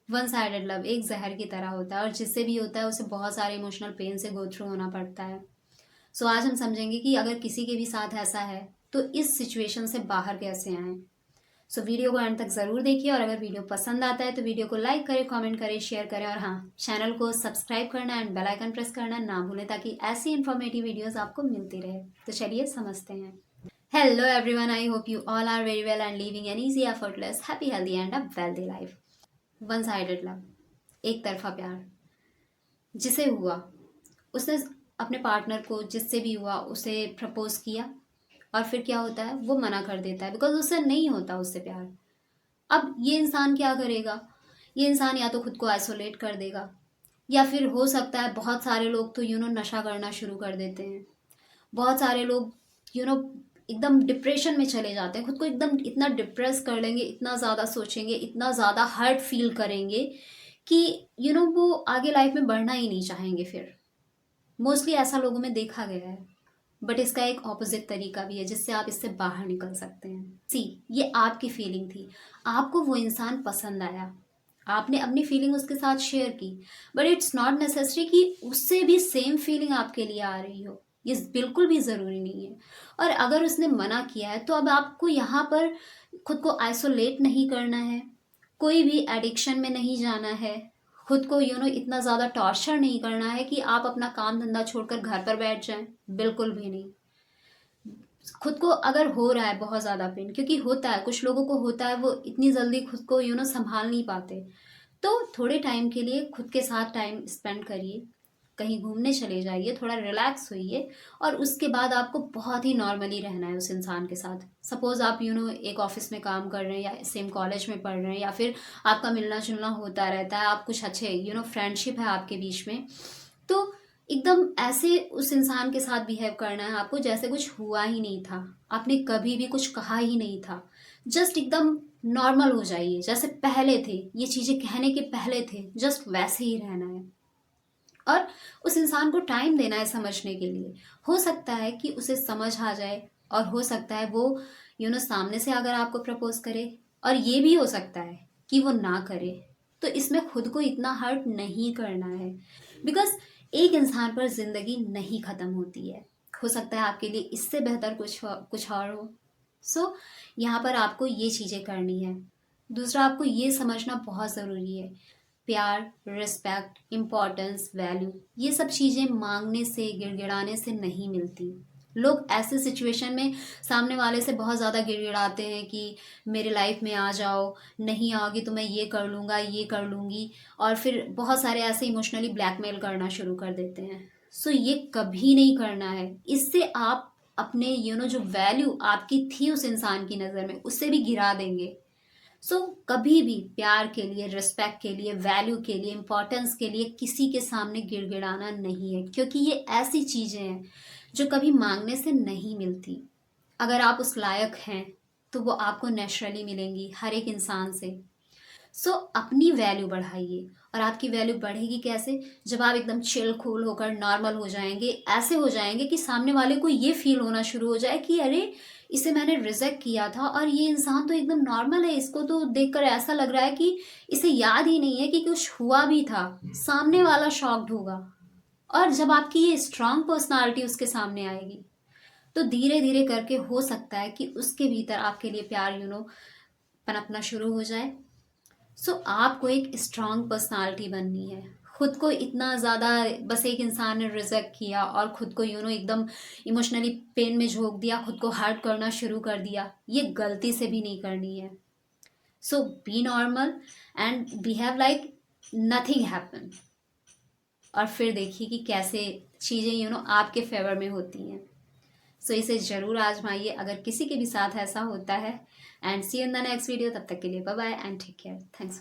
One sided love एक जहर की तरह होता है और जिससे भी होता है उसे बहुत सारे इमोशनल पेन से गो थ्रू होना पड़ता है। सो आज हम समझेंगे कि अगर किसी के भी साथ ऐसा है तो इस सिचुएशन से बाहर कैसे आए। सो वीडियो को एंड तक ज़रूर देखिए और अगर वीडियो पसंद आता है तो वीडियो को लाइक करें, कमेंट करें, शेयर करें और हाँ, चैनल को सब्सक्राइब करना एंड बेल आइकन प्रेस करना ना भूलें ताकि ऐसी इन्फॉर्मेटिव वीडियोस आपको मिलती रहे। तो चलिए समझते हैं। Hello everyone, I hope you all are very well and living an easy, effortless, happy, healthy and a wealthy life. One sided love, एक तरफा प्यार। जिसे हुआ उसने अपने पार्टनर को, जिससे भी हुआ, उसे प्रपोज किया और फिर क्या होता है, वो मना कर देता है बिकॉज उससे नहीं होता उससे प्यार। अब ये इंसान क्या करेगा? ये इंसान या तो खुद को आइसोलेट कर देगा या फिर हो सकता है बहुत सारे लोग तो नशा करना शुरू कर देते हैं। बहुत सारे लोग यू नो एकदम डिप्रेशन में चले जाते हैं, खुद को एकदम इतना डिप्रेस कर लेंगे, इतना ज़्यादा सोचेंगे, इतना ज़्यादा हर्ट फील करेंगे कि वो आगे लाइफ में बढ़ना ही नहीं चाहेंगे फिर। मोस्टली ऐसा लोगों में देखा गया है। बट इसका एक ऑपोजिट तरीका भी है जिससे आप इससे बाहर निकल सकते हैं। सी, ये आपकी फीलिंग थी, आपको वो इंसान पसंद आया, आपने अपनी फीलिंग उसके साथ शेयर की, बट इट्स नॉट नेसेसरी कि उससे भी सेम फीलिंग आपके लिए आ रही हो। ये बिल्कुल भी ज़रूरी नहीं है। और अगर उसने मना किया है तो अब आपको यहाँ पर खुद को आइसोलेट नहीं करना है, कोई भी एडिक्शन में नहीं जाना है, खुद को इतना ज़्यादा टॉर्चर नहीं करना है कि आप अपना काम धंधा छोड़कर घर पर बैठ जाएं। बिल्कुल भी नहीं। खुद को अगर हो रहा है बहुत ज़्यादा पेन, क्योंकि होता है, कुछ लोगों को होता है, वो इतनी जल्दी खुद को संभाल नहीं पाते, तो थोड़े टाइम के लिए खुद के साथ टाइम स्पेंड करिए, कहीं घूमने चले जाइए, थोड़ा रिलैक्स होइए और उसके बाद आपको बहुत ही नॉर्मली रहना है उस इंसान के साथ। सपोज आप एक ऑफिस में काम कर रहे हैं या सेम कॉलेज में पढ़ रहे हैं या फिर आपका मिलना जुलना होता रहता है, आप कुछ अच्छे फ्रेंडशिप है आपके बीच में, तो एकदम ऐसे उस इंसान के साथ बिहेव करना है आपको जैसे कुछ हुआ ही नहीं था, आपने कभी भी कुछ कहा ही नहीं था। जस्ट एकदम नॉर्मल हो जाइए, जैसे पहले थे, ये चीज़ें कहने के पहले थे, जस्ट वैसे ही रहना है। और उस इंसान को टाइम देना है समझने के लिए। हो सकता है कि उसे समझ आ जाए और हो सकता है वो सामने से अगर आपको प्रपोज करे, और ये भी हो सकता है कि वो ना करे। तो इसमें खुद को इतना हर्ट नहीं करना है बिकॉज एक इंसान पर जिंदगी नहीं खत्म होती है। हो सकता है आपके लिए इससे बेहतर कुछ और हो। सो यहाँ पर आपको ये चीज़ें करनी है। दूसरा, आपको ये समझना बहुत ज़रूरी है, प्यार, रिस्पेक्ट, इम्पोर्टेंस, वैल्यू, ये सब चीज़ें मांगने से, गिड़गिड़ाने से नहीं मिलती। लोग ऐसे सिचुएशन में सामने वाले से बहुत ज़्यादा गिड़गिड़ाते हैं कि मेरे लाइफ में आ जाओ, नहीं आओगी तो मैं ये कर लूँगा, ये कर लूँगी, और फिर बहुत सारे ऐसे इमोशनली ब्लैकमेल करना शुरू कर देते हैं। सो ये कभी नहीं करना है। इससे आप अपने जो वैल्यू आपकी थी उस इंसान की नज़र में, उससे भी गिरा देंगे। सो कभी भी प्यार के लिए, रिस्पेक्ट के लिए, वैल्यू के लिए, इम्पोर्टेंस के लिए किसी के सामने गिड़गिड़ाना नहीं है, क्योंकि ये ऐसी चीज़ें हैं जो कभी मांगने से नहीं मिलती। अगर आप उस लायक हैं तो वो आपको नेचुरली मिलेंगी हर एक इंसान से। सो अपनी वैल्यू बढ़ाइए। और आपकी वैल्यू बढ़ेगी कैसे? जब आप एकदम चिल कूल होकर नॉर्मल हो जाएंगे, ऐसे हो जाएंगे कि सामने वाले को ये फील होना शुरू हो जाए कि अरे, इसे मैंने रिजेक्ट किया था और ये इंसान तो एकदम नॉर्मल है, इसको तो देखकर ऐसा लग रहा है कि इसे याद ही नहीं है कि कुछ हुआ भी था। सामने वाला शॉक्ड होगा। और जब आपकी ये स्ट्रांग पर्सनालिटी उसके सामने आएगी तो धीरे धीरे करके हो सकता है कि उसके भीतर आपके लिए प्यार पनपना शुरू हो जाए। सो आपको एक स्ट्रांग पर्सनालिटी बननी है। खुद को इतना ज़्यादा बस एक इंसान ने रिजेक्ट किया और खुद को एकदम इमोशनली पेन में झोंक दिया, खुद को हर्ट करना शुरू कर दिया, ये गलती से भी नहीं करनी है। So be normal and behave like nothing happen, और फिर देखिए कि कैसे चीज़ें आपके फेवर में होती हैं। सो इसे ज़रूर आजमाइए अगर किसी के भी साथ ऐसा होता है। And see in the next video. तब तक के लिए bye bye and take care. Thanks.